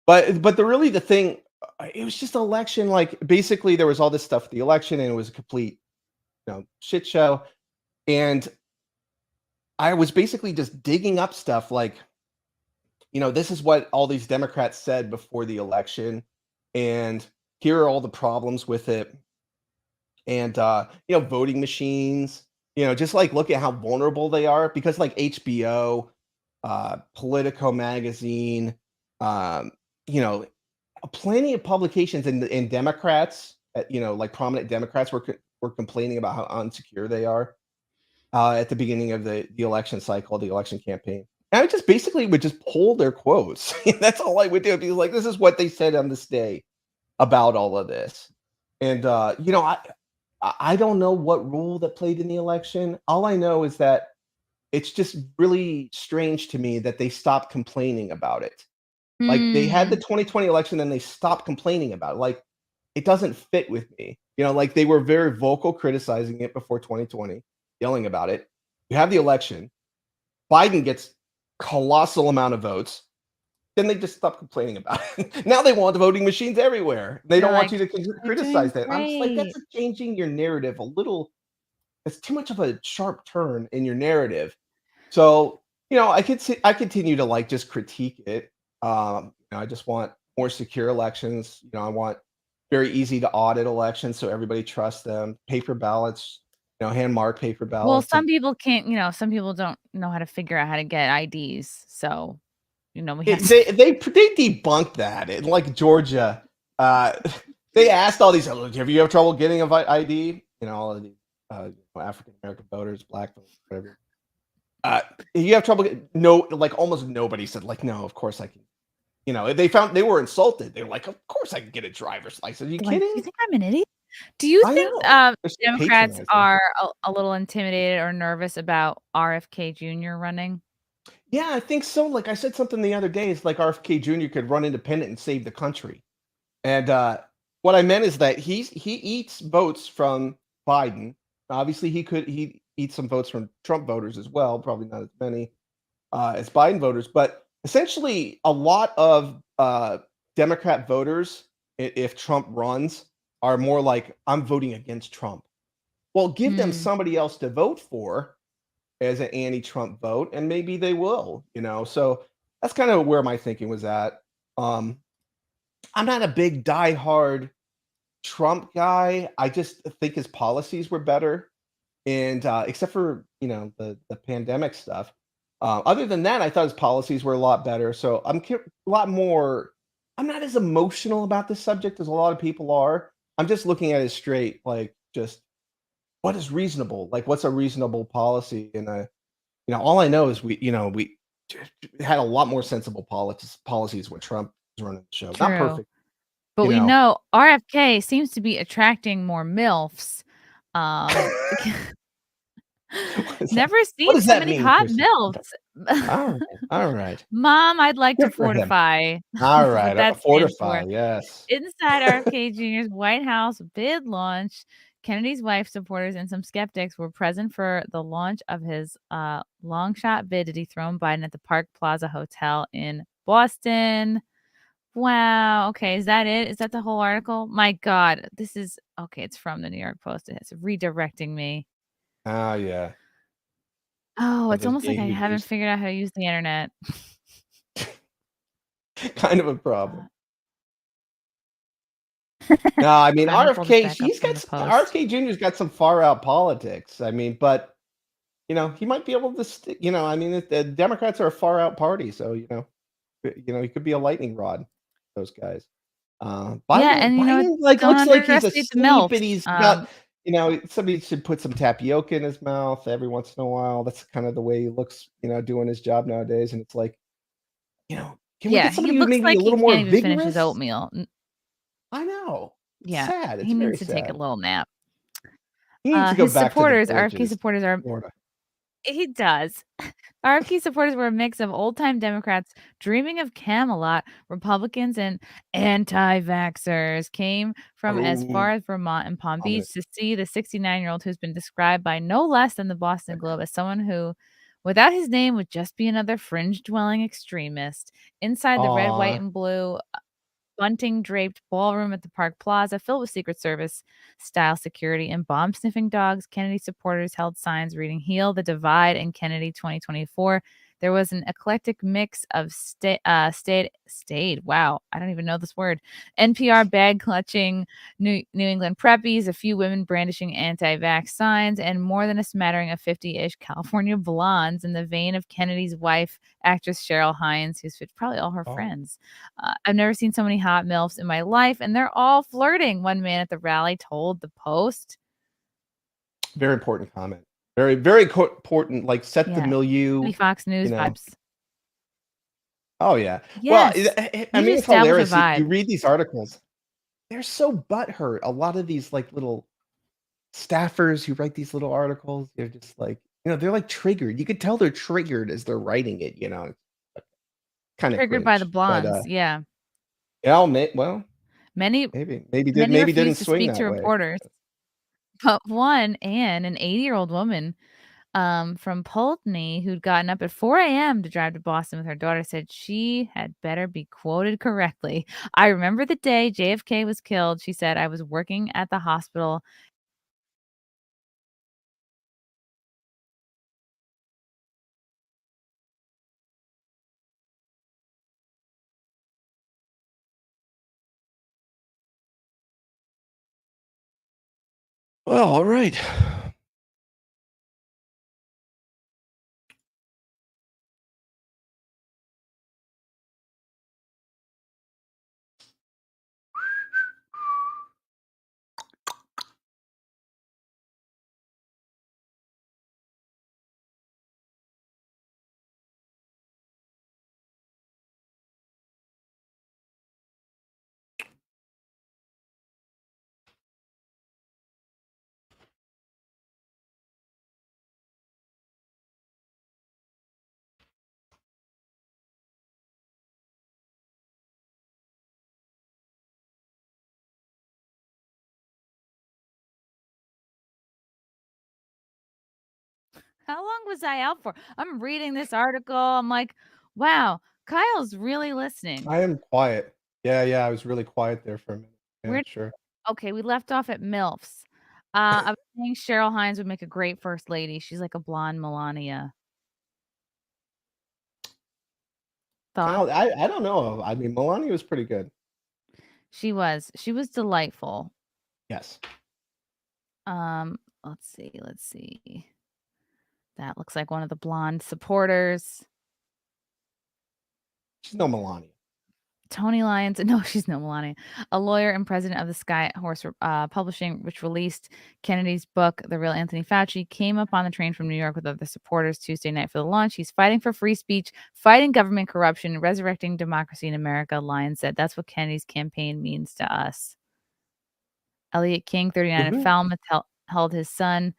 But the thing, it was just election. Like basically, there was all this stuff with the election, and it was a complete, shit show. And I was basically just digging up stuff like, this is what all these Democrats said before the election, and here are all the problems with it. And voting machines, just like look at how vulnerable they are because like HBO, Politico magazine, um, you know, plenty of publications and Democrats, like prominent Democrats were complaining about how unsecure they are at the beginning of the election cycle, the election campaign. And I just basically would just pull their quotes. That's all I would do. Be like, this is what they said on this day about all of this. And I don't know what role that played in the election. All I know is that it's just really strange to me that they stopped complaining about it. Like they had the Mm. 2020 election and they stopped complaining about it. Like it doesn't fit with me. Like they were very vocal criticizing it before 2020, yelling about it. You have the election. Biden gets colossal amount of votes. Then they just stop complaining about it. Now they want the voting machines everywhere. They They're don't want like, you to "They're criticize doing that. I'm just like, great." that's changing your narrative a little. It's too much of a sharp turn in your narrative. So, I continue to like just critique it. I just want more secure elections. I want very easy to audit elections so everybody trusts them. Paper ballots, hand marked paper Well, ballots. some people can't, some people don't know how to figure out how to get IDs. So, we have to. They debunked that in like Georgia. Uh, they asked all these, have you have trouble getting a ID? All of the African American voters, black voters, whatever. You have trouble? No, like almost nobody said like, no, of course I can. They were insulted. They were like, of course I can get a driver's license. Are you Like, do kidding? you think I'm an idiot? Do you I think know. They're so Democrats patronizing. are a little intimidated or nervous about RFK Jr. running? Yeah, I think so. Like I said something the other day, it's like RFK Jr. could run independent and save the country. And what I meant is that he eats votes from Biden. Obviously, he eats some votes from Trump voters as well. Probably not as many as Biden voters, but essentially, a lot of Democrat voters, if Trump runs, are more like, I'm voting against Trump. Well, give them Hmm. somebody else to vote for as an anti-Trump vote, and maybe they will. So that's kind of where my thinking was at. Um, I'm not a big diehard Trump guy. I just think his policies were better, and except for the pandemic stuff. Other than that, I thought his policies were a lot better. So a lot more. I'm not as emotional about this subject as a lot of people are. I'm just looking at it straight, like just what is reasonable. Like what's a reasonable policy? And all I know is we had a lot more sensible policies when Trump was running the show. Not True. perfect. But you we know. know RFK seems to be attracting more MILFs. Never What seen does so that many mean, hot Chrissy? MILFs. All right. Mom, I'd like to Good for him. fortify All what right, that stands fortify, for. yes. Inside RFK Jr.'s White House bid launch, Kennedy's wife, supporters, and some skeptics were present for the launch of his long shot bid to dethrone Biden at the Park Plaza Hotel in Boston. Wow. Okay. Is that it? Is that the whole article? My God. This is okay. It's from the New York Post. It's redirecting me. Oh, yeah. Oh, I it's just almost like gave I you haven't these. figured out how to use the internet. Kind of a problem. No, I mean, Let me pull this RFK, back up he's from got the Post. RFK Jr.'s got some far out politics. I mean, but he might be able to stick. I mean, the Democrats are a far out party, so he could be a lightning rod. Those guys. Yeah, Biden, and Biden like don't looks like he's underestimate the asleep, and MILFs. he's got. Somebody should put some tapioca in his mouth every once in a while. That's kind of the way he looks, doing his job nowadays. And it's like, can we Yeah, get he somebody who's looks maybe like a he little more can't even finish his vigorous? oatmeal. I know. It's Yeah, sad. It's he very needs to take a sad. little nap. He needs to go His back to the supporters, RFK villages, supporters are. Florida. He does. RFK supporters were a mix of old-time Democrats dreaming of Camelot, Republicans, and anti-vaxxers came from as far Oh, as Vermont and Palm ominous. Beach to see the 69-year-old who's been described by no less than the Boston Globe as someone who, without his name, would just be another fringe-dwelling extremist. Inside the red, white, Aw. and blue bunting draped ballroom at the Park Plaza filled with Secret Service style security and bomb sniffing dogs. Kennedy supporters held signs reading Heal the Divide and Kennedy 2024. There was an eclectic mix of stayed. Wow, I don't even know this word. NPR bag clutching New England preppies, a few women brandishing anti-vax signs, and more than a smattering of 50-ish California blondes in the vein of Kennedy's wife, actress Cheryl Hines, who's probably all her Oh, friends. I've never seen so many hot MILFs in my life, and they're all flirting. One man at the rally told the Post. very important comment. Very, very important. Like, set the Yeah. milieu. Fox You News know. vibes. Oh yeah. Well, Yes. I You mean, should it's establish a hilarious. You vibe. read these articles. They're so butthurt. A lot of these like little staffers who write these little articles, they're just like, they're like triggered. You could tell they're triggered as they're writing it. Kind of Triggered by the cringe. But blondes. Yeah. yeah, well, Many maybe refused didn't to swing speak to that way. reporters. But one, Anne, an 80-year-old woman from Pulteney who'd gotten up at 4 a.m. to drive to Boston with her daughter, said she had better be quoted correctly. I remember the day JFK was killed. She said, I was working at the hospital. Well, all right. How long was I out for? I'm reading this article. I'm like, wow, Kyle's really listening. I am quiet. Yeah, I was really quiet there for a minute. Yeah, We're sure. okay. We left off at MILFs. I was saying Cheryl Hines would make a great first lady. She's like a blonde Melania. Thought Kyle, I don't know. I mean, Melania was pretty good. she was. She was delightful. Yes. Let's see. That looks like one of the blonde supporters. She's no Melania. Tony Lyons, no, she's no Melania, a lawyer and president of the Sky Horse Publishing, which released Kennedy's book, The Real Anthony Fauci, came up on the train from New York with other supporters Tuesday night for the launch. He's fighting for free speech, fighting government corruption, resurrecting democracy in America, Lyons said. That's what Kennedy's campaign means to us. Elliot King, 39, of Falmouth, held his son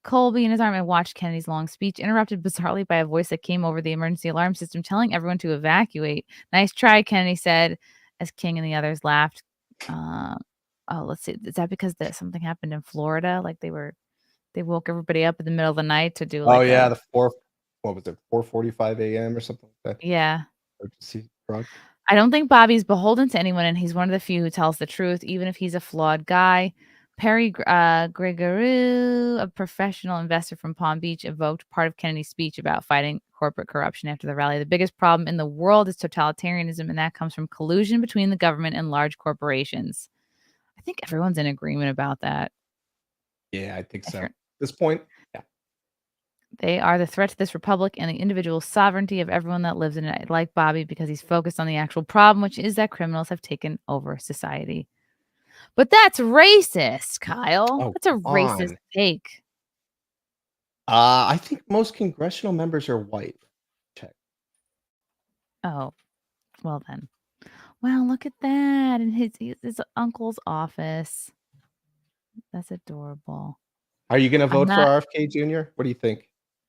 Colby in his arm and watched Kennedy's long speech, interrupted bizarrely by a voice that came over the emergency alarm system telling everyone to evacuate. Nice try, Kennedy said, as King and the others laughed. Let's see. Is that because something happened in Florida? Like they woke everybody up in the middle of the night to do like the what was it, 4:45 a.m. or something like that? Yeah. Emergency drug. I don't think Bobby's beholden to anyone, and he's one of the few who tells the truth, even if he's a flawed guy. Perry Gregory, a professional investor from Palm Beach, evoked part of Kennedy's speech about fighting corporate corruption after the rally. The biggest problem in the world is totalitarianism, and that comes from collusion between the government and large corporations. I think everyone's in agreement about that. Yeah, I think so. At this point, yeah. They are the threat to this republic and the individual sovereignty of everyone that lives in it. I like Bobby because he's focused on the actual problem, which is that criminals have taken over society. But that's racist, Kyle. Oh, That's a come racist on. take. I think most congressional members are white. Check. Oh, well then. Wow, look at that in his uncle's office. That's adorable. Are you going to vote for not- RFK Jr.? What do you think?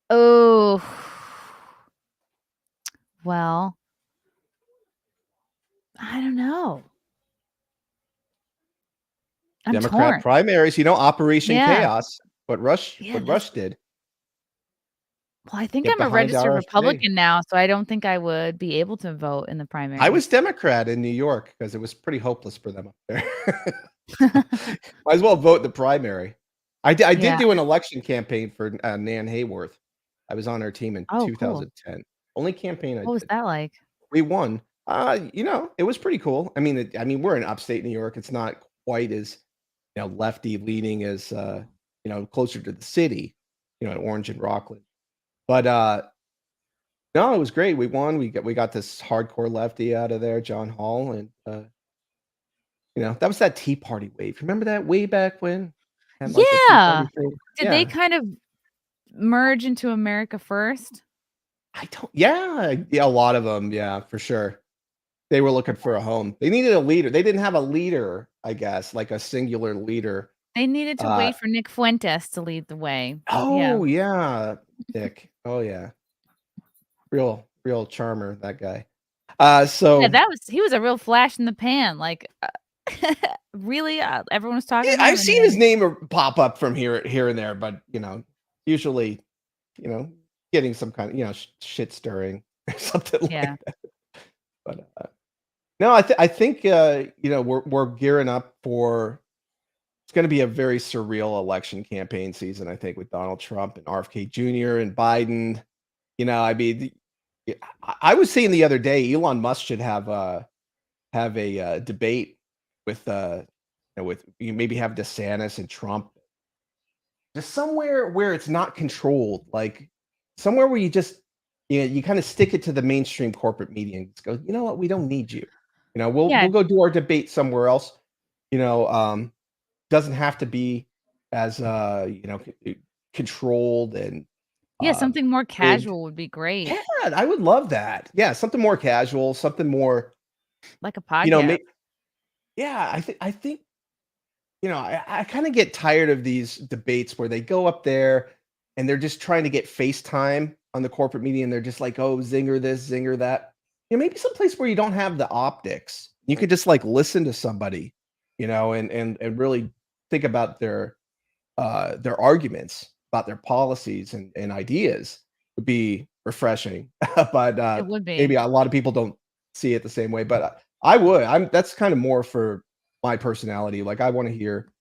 Oh, Well, I don't know. I'm Democrat torn. primaries, Operation Yeah. Chaos, what Rush Yeah, what that's Rush did. well, I think Get I'm a behind registered RFK. Republican now, so I don't think I would be able to vote in the I primaries. was Democrat in New York because it was pretty hopeless for them up there. Might as well vote the primary. I did Yeah. do an election campaign for Nan Hayworth. I was on her team in Oh, cool. 2010. Only campaign I What was did. that like? We won. It was pretty cool. We're in upstate New York. It's not quite as lefty leaning as closer to the city, Orange and Rockland. But no, it was great. We won. We got this hardcore lefty out of there, John Hall, and that was that Tea Party wave. Remember that way back when? Had like the Tea Yeah. Party thing? Did they Yeah. kind of merge into America First? I don't yeah, a lot of them, yeah, for sure. They were looking for a home. They needed a leader. They didn't have a leader, I guess, like a singular leader. They needed to Uh wait for Nick Fuentes to lead the way. Yeah. oh, yeah, Dick. Oh, yeah. Real charmer, that guy. Yeah, So he was a real flash in the pan, like, really, everyone was talking about him, I've and seen his then name pop up from here and there, but, usually, getting some kind of, shit stirring or something yeah. like that. But, no, I think, we're gearing up for it's gonna be a very surreal election campaign season, I think, with Donald Trump and RFK Jr. and Biden. I was saying the other day, Elon Musk should have a debate with, with maybe have DeSantis and Trump, just somewhere where it's not controlled, like somewhere where you kind of stick it to the mainstream corporate media and just go, you know what, we don't need you. Yeah. We'll go do our debate somewhere else. Doesn't have to be as controlled and Yeah, something more rigged. casual would be great, Yeah, I would love that. Yeah, something more casual, something more, like a you know, podcast. ma- yeah, I think I kind of get tired of these debates where they go up there and they're just trying to get FaceTime on the corporate media and they're just like, oh, zinger this, zinger that. Maybe someplace where you don't have the optics. You could just like listen to somebody, and really think about their arguments, about their policies and ideas would be refreshing. But It would be. maybe a lot of people don't see it the same way. But I would. That's kind of more for my personality. Like I want to hear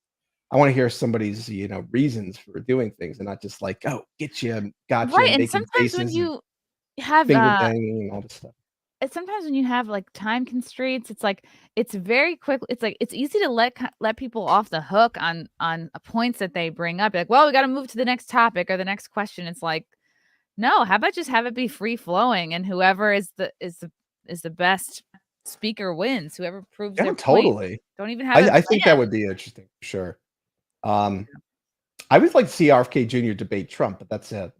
somebody's reasons for doing things and not just like, oh, get you, gotcha, Right, and and making sometimes when faces and you have, finger banging and all this stuff. sometimes when you have, like, time constraints, it's like it's very quick it's like it's easy to let people off the hook on points that they bring up, like, "Well, we gotta move to the next topic or the next question." It's like, "No, how about just have it be free flowing and whoever is the best speaker wins, whoever proves Yeah, their point. totally. Don't even have I, it I think that planned." would be interesting for sure. Um, I would like to see RFK Jr. debate Trump, but that's a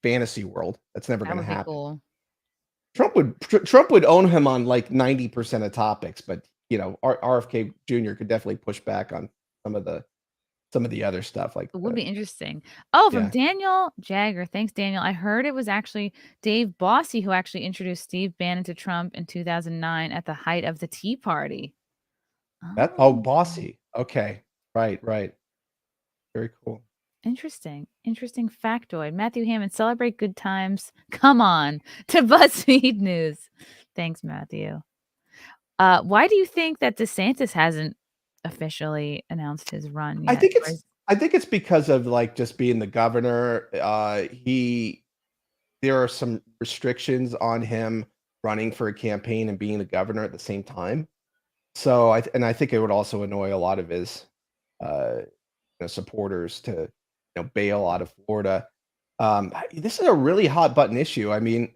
fantasy world. That's never That going to would be happen. cool. Trump would own him on like 90% of topics, but RFK Jr. could definitely push back on some of the other stuff like It would be interesting. Oh, from yeah. Daniel Jagger. Thanks, Daniel. I heard it was actually Dave Bossy who actually introduced Steve Bannon to Trump in 2009 at the height of the Tea Party. Oh, Bossy. Okay. Right. Very cool. interesting. Interesting factoid. Matthew Hammond, celebrate good times. Come on to BuzzFeed News. Thanks, Matthew. Why do you think that DeSantis hasn't officially announced his run I yet? think it's because of like just being the governor. There are some restrictions on him running for a campaign and being the governor at the same time. So I think it would also annoy a lot of his uh, supporters to bail out of Florida. This is a really hot button issue. I mean,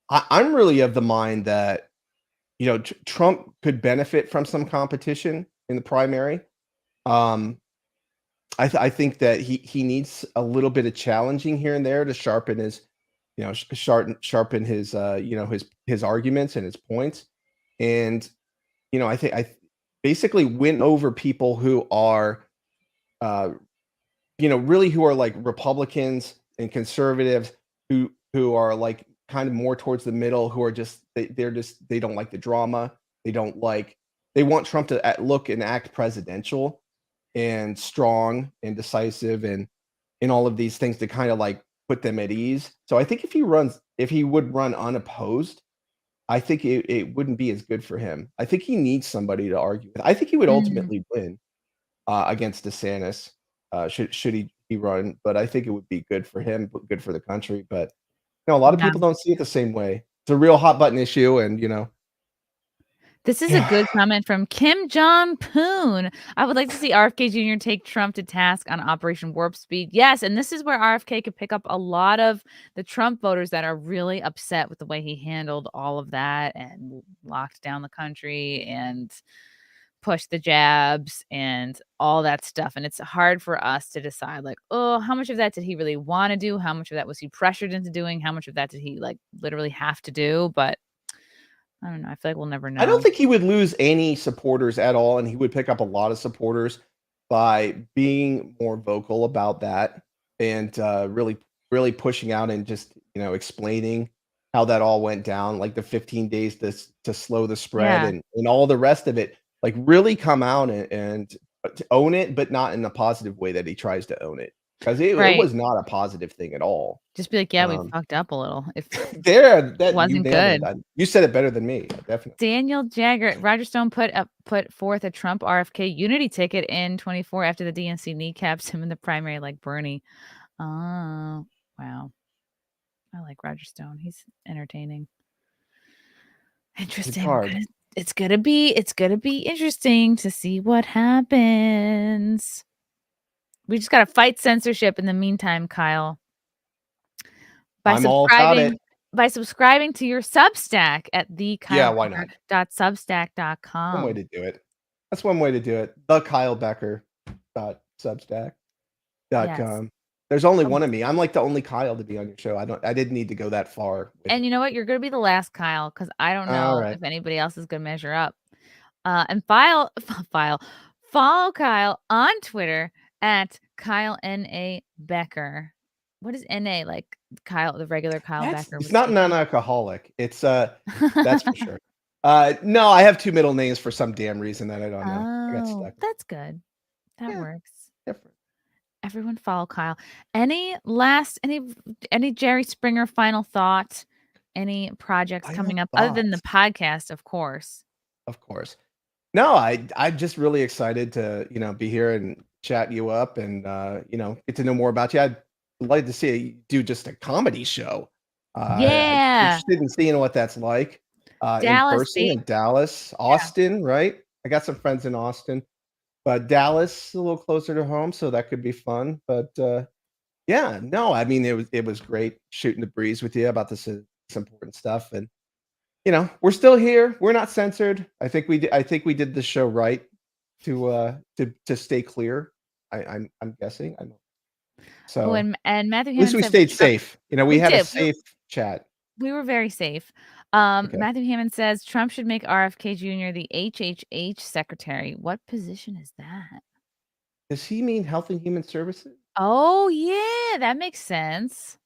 I'm really of the mind that Trump could benefit from some competition in the primary. Um, I think that he needs a little bit of challenging here and there to sharpen his sharpen his his arguments and his points. And I think I basically win over people who are uh, really who are like Republicans and conservatives who are like kind of more towards the middle who are just they don't like the drama. They want Trump to look and act presidential and strong and decisive and all of these things to kind of like put them at ease. So I think if he would run unopposed, I think it wouldn't be as good for him. I think he needs somebody to argue with. I think he would ultimately win against DeSantis should he run, but I think it would be good for him, but good for the country. But a lot of people don't see it the same way. It's a real hot button issue, and This is a good comment from Kim Jong-poon. I would like to see RFK Jr. take Trump to task on Operation Warp Speed. Yes, and this is where RFK could pick up a lot of the Trump voters that are really upset with the way he handled all of that and locked down the country and pushed the jabs and all that stuff. And it's hard for us to decide, like, oh, how much of that did he really want to do? How much of that was he pressured into doing? How much of that did he like literally have to do? But I don't know. I feel like we'll never know. I don't think he would lose any supporters at all, and he would pick up a lot of supporters by being more vocal about that and really pushing out and just explaining how that all went down, like the 15 days to slow the spread and all the rest of it. Like really come out and to own it, but not in a positive way that he tries to own it. Because it was not a positive thing at all. Just be like, yeah, we fucked up a little. If that wasn't good. You said it better than me, definitely. Daniel Jagger, Roger Stone put forth a Trump RFK unity ticket in 24 after the DNC kneecaps him in the primary like Bernie. Oh, wow. I like Roger Stone. He's entertaining. Interesting. It's gonna be interesting to see what happens. We just gotta fight censorship in the meantime, Kyle. I'm all about it. By subscribing to your Substack at thekylebecker.substack.com. One way to do it. That's one way to do it. thekylebecker.substack.com. Yes. There's only one of me. I'm like the only Kyle to be on your show. I didn't need to go that far. And you know what? You're going to be the last Kyle because I don't know if anybody else is going to measure up. And follow Kyle on Twitter at Kyle N.A. Becker. What is N.A. like? Kyle, the regular Kyle Becker. It's not non-alcoholic. It's that's for sure. No, I have two middle names for some damn reason that I don't know. I got stuck. That's good. That works. Different. Everyone follow Kyle. Any Jerry Springer final thought? Any projects coming up other than the podcast, of course? Of course. No, I'm just really excited to be here and chat you up and get to know more about you. I'd like to see you do just a comedy show. I'm interested in seeing what that's like Dallas, in person in Dallas, Austin, right? I got some friends in Austin. But Dallas a little closer to home, so that could be fun. But I mean it was great shooting the breeze with you about this important stuff. And we're still here. We're not censored. I think we did the show right to stay clear. I'm guessing. So and Matthew at least we stayed safe. We had a safe chat. We were very safe. Matthew Hammond says Trump should make RFK Jr. the HHH secretary. What position is that? Does he mean Health and Human Services? Oh, yeah, that makes sense.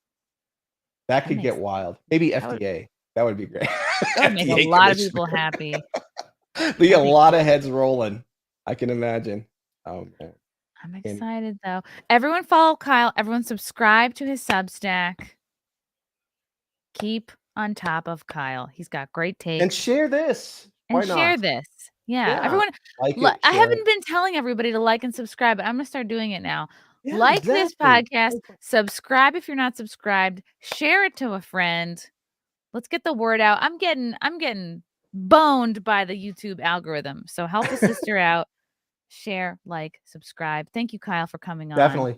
That could get wild. Maybe FDA. That would be great. That would make a lot of people happy. Be a lot of heads rolling. I can imagine. Oh, man. I'm excited, though. Everyone follow Kyle. Everyone subscribe to his Substack. Keep on top of Kyle. He's got great takes. And share this. Why not? Share this. Yeah. Everyone. I haven't been telling everybody to like and subscribe, but I'm going to start doing it now. Yeah, this podcast. Subscribe if you're not subscribed. Share it to a friend. Let's get the word out. I'm getting boned by the YouTube algorithm. So help a sister out. Share, like, subscribe. Thank you, Kyle, for coming on. Definitely.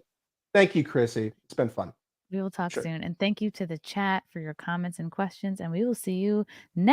Thank you, Chrissy. It's been fun. We will talk soon. And thank you to the chat for your comments and questions. And we will see you next